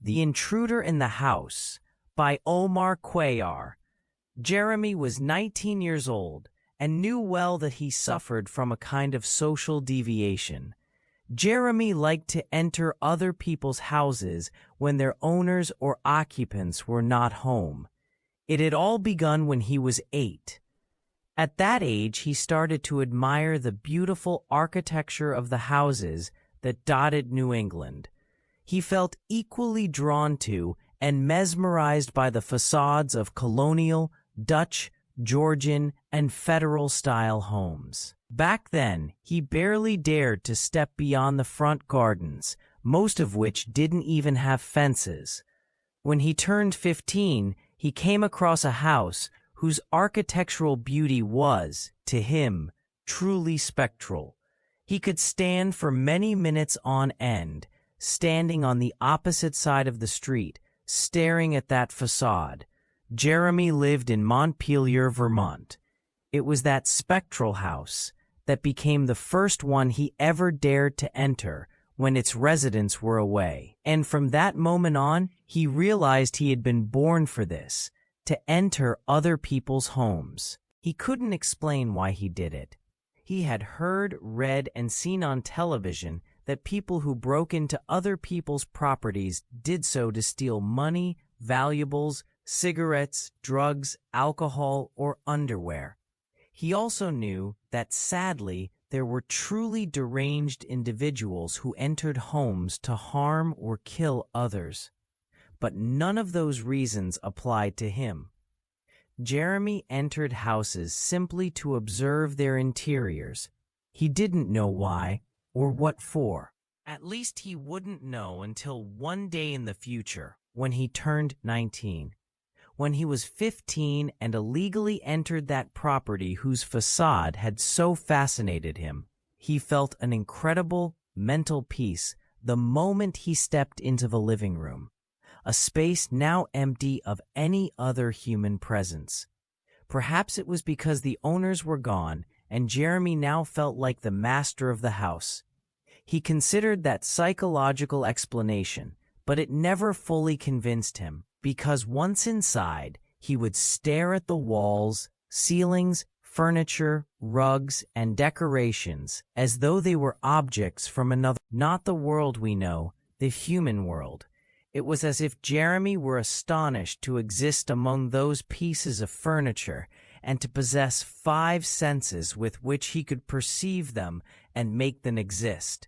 The Intruder in the House by Omar Cuellar. Jeremy was 19 years old and knew well that he suffered from a kind of social deviation. Jeremy liked to enter other people's houses when their owners or occupants were not home. It had all begun when he was 8. At that age, he started to admire the beautiful architecture of the houses that dotted New England. He felt equally drawn to and mesmerized by the facades of colonial, Dutch, Georgian, and federal-style homes. Back then, he barely dared to step beyond the front gardens, most of which didn't even have fences. When he turned 15, he came across a house whose architectural beauty was, to him, truly spectral. He could stand for many minutes on end, standing on the opposite side of the street, staring at that facade. Jeremy lived in Montpelier, Vermont. It was that spectral house that became the first one he ever dared to enter when its residents were away. And from that moment on, he realized he had been born for this, to enter other people's homes. He couldn't explain why he did it. He had heard, read, and seen on television that people who broke into other people's properties did so to steal money, valuables, cigarettes, drugs, alcohol, or underwear. He also knew that, sadly, there were truly deranged individuals who entered homes to harm or kill others. But none of those reasons applied to him. Jeremy entered houses simply to observe their interiors. He didn't know why or what for. At least he wouldn't know until one day in the future, when he turned 19. When he was 15 and illegally entered that property whose facade had so fascinated him, he felt an incredible mental peace the moment he stepped into the living room, a space now empty of any other human presence. Perhaps it was because the owners were gone and Jeremy now felt like the master of the house. He considered that psychological explanation, but it never fully convinced him, because once inside, he would stare at the walls, ceilings, furniture, rugs, and decorations as though they were objects from another, not the world we know, the human world. It was as if Jeremy were astonished to exist among those pieces of furniture and to possess 5 senses with which he could perceive them and make them exist.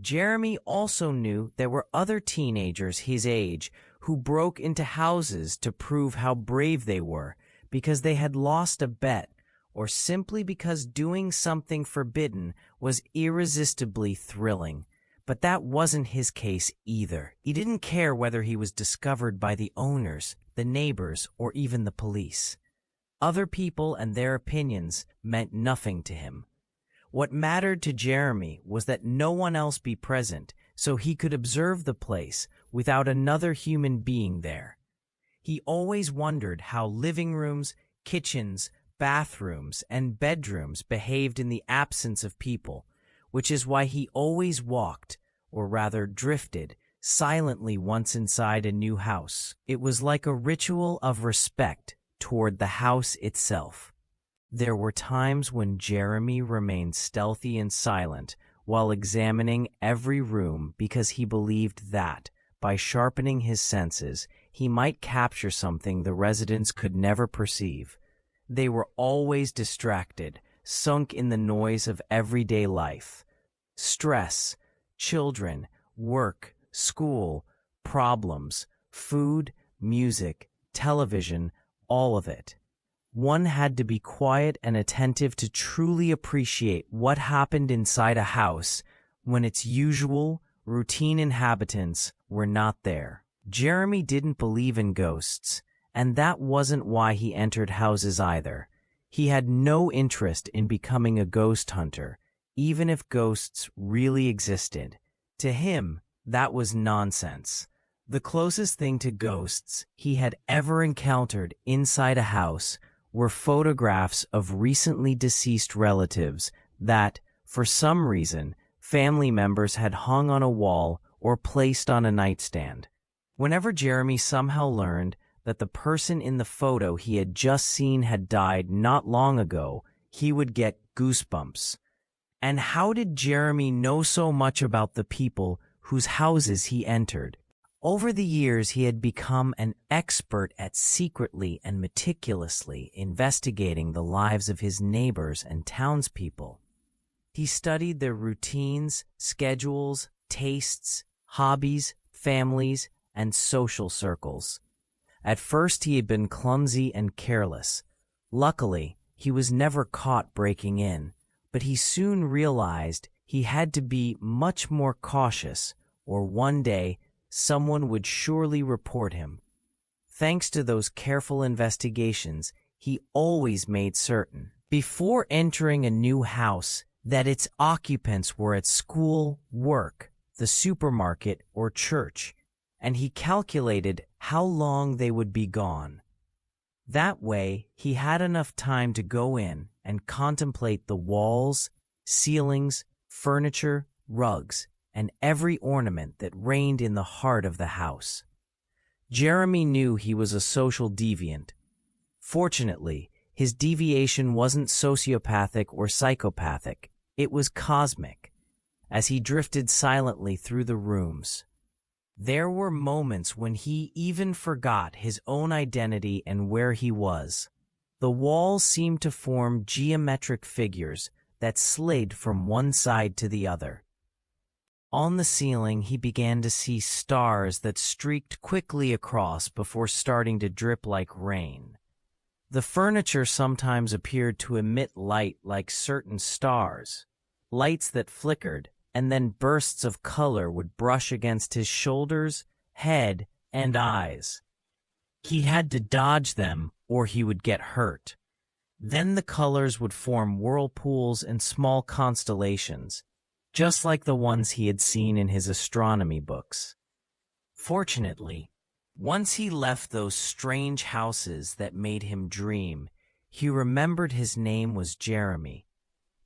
Jeremy also knew there were other teenagers his age who broke into houses to prove how brave they were because they had lost a bet or simply because doing something forbidden was irresistibly thrilling. But that wasn't his case either. He didn't care whether he was discovered by the owners, the neighbors, or even the police. Other people and their opinions meant nothing to him. What mattered to Jeremy was that no one else be present, so he could observe the place without another human being there. He always wondered how living rooms, kitchens, bathrooms, and bedrooms behaved in the absence of people, which is why he always walked, or rather drifted, silently once inside a new house. It was like a ritual of respect toward the house itself. There were times when Jeremy remained stealthy and silent while examining every room because he believed that, by sharpening his senses, he might capture something the residents could never perceive. They were always distracted, sunk in the noise of everyday life. Stress, children, work, school, problems, food, music, television, all of it. One had to be quiet and attentive to truly appreciate what happened inside a house when its usual, routine inhabitants were not there. Jeremy didn't believe in ghosts, and that wasn't why he entered houses either. He had no interest in becoming a ghost hunter, even if ghosts really existed. To him, that was nonsense. The closest thing to ghosts he had ever encountered inside a house were photographs of recently deceased relatives that, for some reason, family members had hung on a wall or placed on a nightstand. Whenever Jeremy somehow learned that the person in the photo he had just seen had died not long ago, he would get goosebumps. And how did Jeremy know so much about the people whose houses he entered? Over the years, he had become an expert at secretly and meticulously investigating the lives of his neighbors and townspeople. He studied their routines, schedules, tastes, hobbies, families, and social circles. At first, he had been clumsy and careless. Luckily, he was never caught breaking in, but he soon realized he had to be much more cautious, or one day someone would surely report him. Thanks to those careful investigations, he always made certain, before entering a new house, that its occupants were at school, work, the supermarket, or church, and he calculated how long they would be gone. That way, he had enough time to go in and contemplate the walls, ceilings, furniture, rugs, and every ornament that reigned in the heart of the house. Jeremy knew he was a social deviant. Fortunately, his deviation wasn't sociopathic or psychopathic, it was cosmic. As he drifted silently through the rooms, there were moments when he even forgot his own identity and where he was. The walls seemed to form geometric figures that slid from one side to the other. On the ceiling, he began to see stars that streaked quickly across before starting to drip like rain. The furniture sometimes appeared to emit light like certain stars, lights that flickered, and then bursts of color would brush against his shoulders, head, and eyes. He had to dodge them, or he would get hurt. Then the colors would form whirlpools and small constellations, just like the ones he had seen in his astronomy books. Fortunately, once he left those strange houses that made him dream, he remembered his name was Jeremy,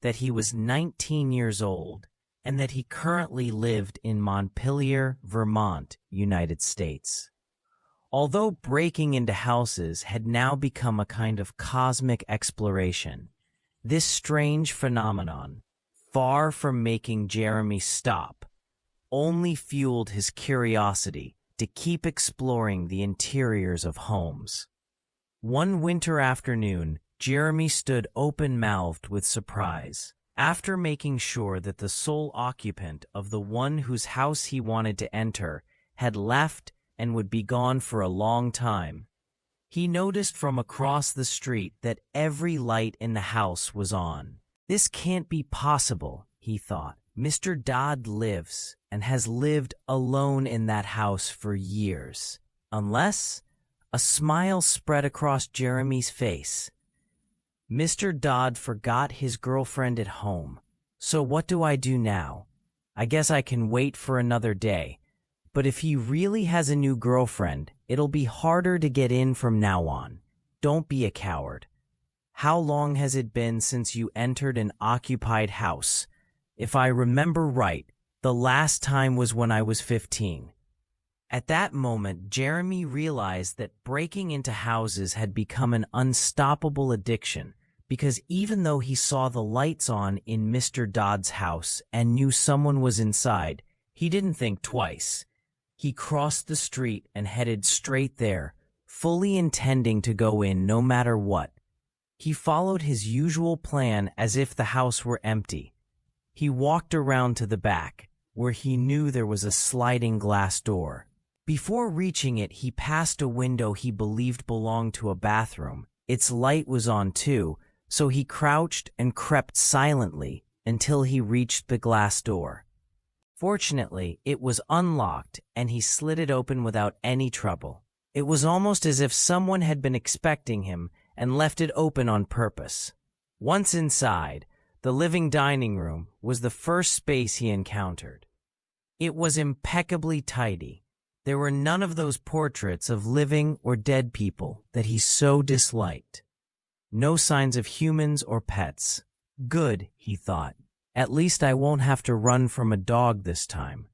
that he was 19 years old, and that he currently lived in Montpelier, Vermont, United States. Although breaking into houses had now become a kind of cosmic exploration, this strange phenomenon, far from making Jeremy stop, only fueled his curiosity to keep exploring the interiors of homes. One winter afternoon, Jeremy stood open-mouthed with surprise. After making sure that the sole occupant of the one whose house he wanted to enter had left and would be gone for a long time, he noticed from across the street that every light in the house was on. This can't be possible, he thought. Mr. Dodd lives and has lived alone in that house for years. Unless a smile spread across Jeremy's face. Mr. Dodd forgot his girlfriend at home. So what do I do now? I guess I can wait for another day. But if he really has a new girlfriend, it'll be harder to get in from now on. Don't be a coward. How long has it been since you entered an occupied house? If I remember right, the last time was when I was 15. At that moment, Jeremy realized that breaking into houses had become an unstoppable addiction, because even though he saw the lights on in Mr. Dodd's house and knew someone was inside, he didn't think twice. He crossed the street and headed straight there, fully intending to go in no matter what. He followed his usual plan as if the house were empty. He walked around to the back, where he knew there was a sliding glass door. Before reaching it, he passed a window he believed belonged to a bathroom. Its light was on too, so he crouched and crept silently until he reached the glass door. Fortunately, it was unlocked, and he slid it open without any trouble. It was almost as if someone had been expecting him and left it open on purpose. Once inside, the living dining room was the first space he encountered. It was impeccably tidy. There were none of those portraits of living or dead people that he so disliked. No signs of humans or pets. Good, he thought. At least I won't have to run from a dog this time.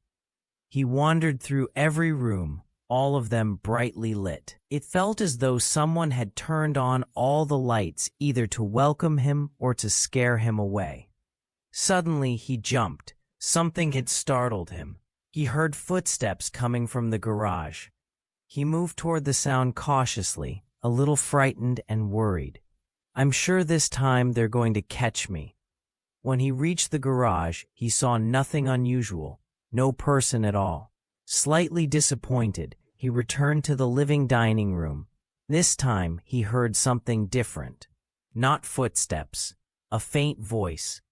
He wandered through every room, all of them brightly lit. It felt as though someone had turned on all the lights either to welcome him or to scare him away. Suddenly he jumped. Something had startled him. He heard footsteps coming from the garage. He moved toward the sound cautiously, a little frightened and worried. "I'm sure this time they're going to catch me." When he reached the garage, he saw nothing unusual, no person at all. Slightly disappointed, he returned to the living dining room. This time he heard something different. Not footsteps, a faint voice.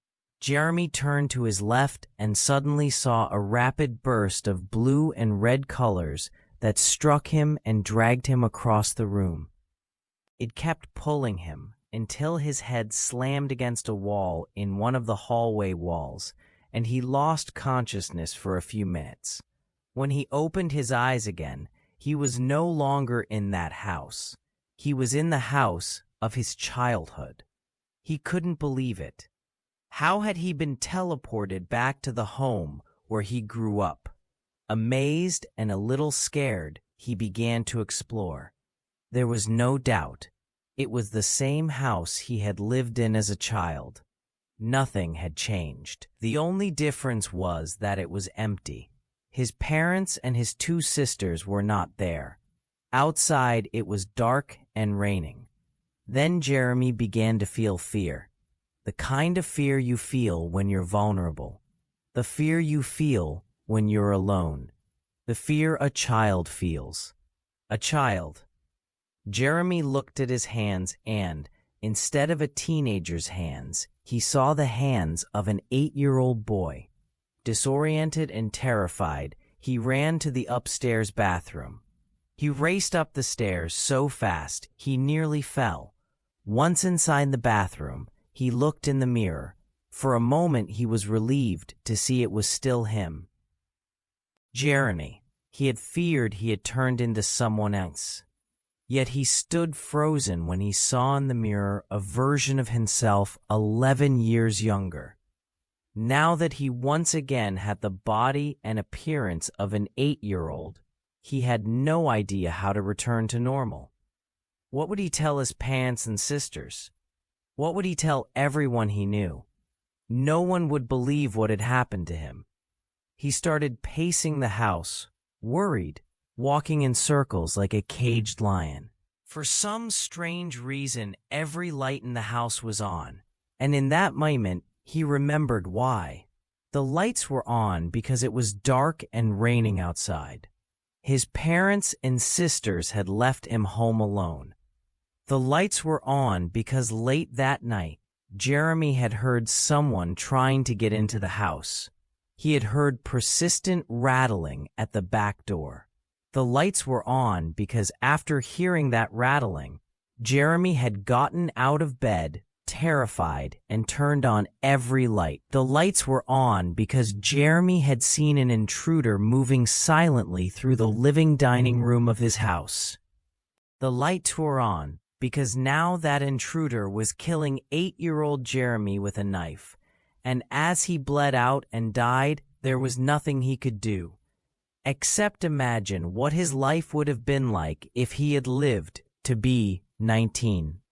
Jeremy turned to his left and suddenly saw a rapid burst of blue and red colors that struck him and dragged him across the room. It kept pulling him until his head slammed against a wall in one of the hallway walls, and he lost consciousness for a few minutes. When he opened his eyes again, he was no longer in that house. He was in the house of his childhood. He couldn't believe it. How had he been teleported back to the home where he grew up? Amazed and a little scared, he began to explore. There was no doubt. It was the same house he had lived in as a child. Nothing had changed. The only difference was that it was empty. His parents and his two sisters were not there. Outside, it was dark and raining. Then Jeremy began to feel fear. The kind of fear you feel when you're vulnerable. The fear you feel when you're alone. The fear a child feels. A child. Jeremy looked at his hands and, instead of a teenager's hands, he saw the hands of an 8-year-old boy. Disoriented and terrified, he ran to the upstairs bathroom. He raced up the stairs so fast he nearly fell. Once inside the bathroom, he looked in the mirror. For a moment he was relieved to see it was still him. Jeremy. He had feared he had turned into someone else. Yet he stood frozen when he saw in the mirror a version of himself 11 years younger. Now that he once again had the body and appearance of an 8-year-old, he had no idea how to return to normal. What would he tell his parents and sisters? What would he tell everyone he knew? No one would believe what had happened to him. He started pacing the house, worried, walking in circles like a caged lion. For some strange reason, every light in the house was on, and in that moment, he remembered why. The lights were on because it was dark and raining outside. His parents and sisters had left him home alone. The lights were on because late that night, Jeremy had heard someone trying to get into the house. He had heard persistent rattling at the back door. The lights were on because after hearing that rattling, Jeremy had gotten out of bed, terrified, and turned on every light. The lights were on because Jeremy had seen an intruder moving silently through the living dining room of his house. The lights were on because now that intruder was killing 8-year-old Jeremy with a knife, and as he bled out and died, there was nothing he could do. Except imagine what his life would have been like if he had lived to be 19.